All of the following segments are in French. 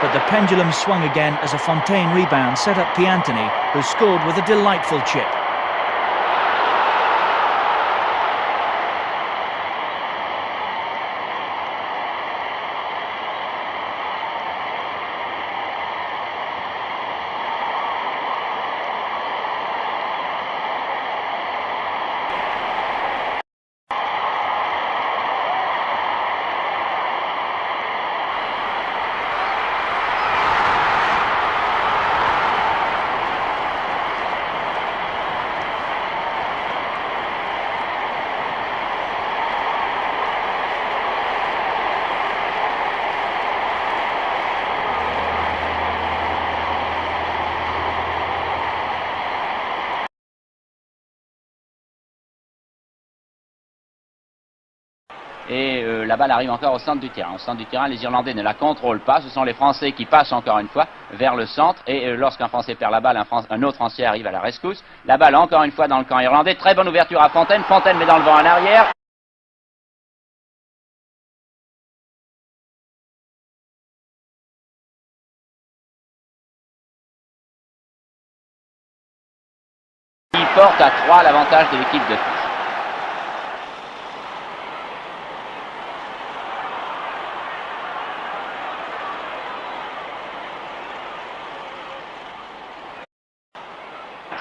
but the pendulum swung again as a Fontaine rebound set up Piantoni, who scored with a delightful chip. Et la balle arrive encore au centre du terrain. Au centre du terrain, les Irlandais ne la contrôlent pas. Ce sont les Français qui passent encore une fois vers le centre. Et lorsqu'un Français perd la balle, un autre Français arrive à la rescousse. La balle encore une fois dans le camp irlandais. Très bonne ouverture à Fontaine. Fontaine met dans le vent en arrière. Il porte à 3 l'avantage de l'équipe de France.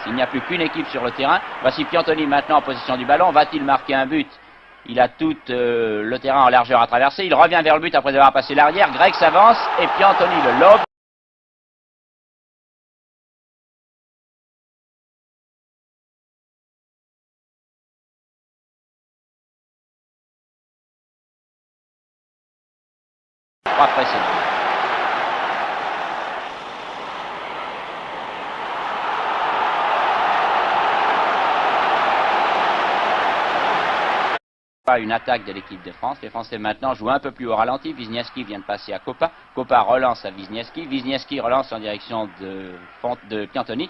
Il n'y a plus qu'une équipe sur le terrain. Voici Piantoni maintenant en position du ballon. Va-t-il marquer un but? Il a tout le terrain en largeur à traverser. Il revient vers le but après avoir passé l'arrière. Greg s'avance et Piantoni le lobe. Trois précédents. Pas une attaque de l'équipe de France. Les Français maintenant jouent un peu plus au ralenti. Wisniewski vient de passer à Copa. Copa relance à Wisniewski. Wisniewski relance en direction de Piantoni.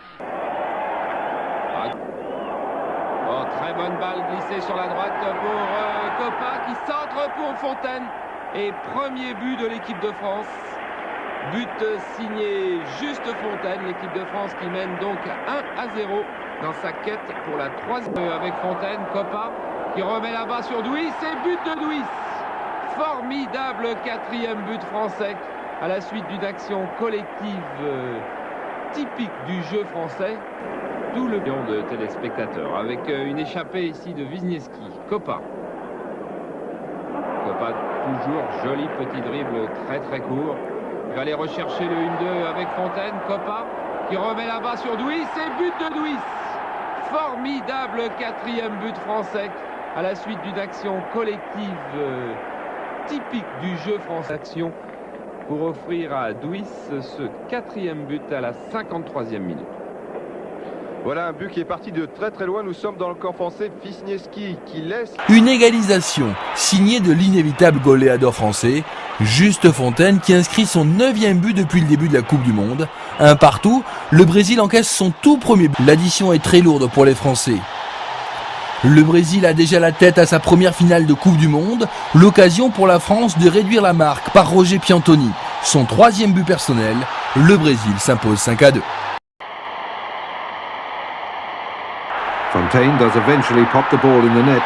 Oh, très bonne balle glissée sur la droite pour Copa qui centre pour Fontaine. Et premier but de l'équipe de France. But signé Juste Fontaine. L'équipe de France qui mène donc 1-0 dans sa quête pour la troisième avec Fontaine. Copa qui remet la balle sur Douis, et but de Douis. Formidable quatrième but français à la suite d'une action collective typique du jeu français. Tout le million de téléspectateurs avec une échappée ici de Wisniewski. Copa. Copa toujours joli petit dribble très très court. Il va aller rechercher le 1-2 avec Fontaine. Copa qui remet la balle sur Douis, et but de Douis. Formidable quatrième but français à la suite d'une action collective typique du jeu français. Action pour offrir à Douis ce quatrième but à la 53e minute. Voilà un but qui est parti de très très loin. Nous sommes dans le camp français. Wisniewski qui laisse... Une égalisation signée de l'inévitable goléador français, Juste Fontaine, qui inscrit son 9e but depuis le début de la Coupe du Monde. Un partout, le Brésil encaisse son tout premier but. L'addition est très lourde pour les Français. Le Brésil a déjà la tête à sa première finale de Coupe du Monde, l'occasion pour la France de réduire la marque par Roger Piantoni. Son 3e but personnel, le Brésil s'impose 5-2. Fontaine does eventually pop the ball in the net.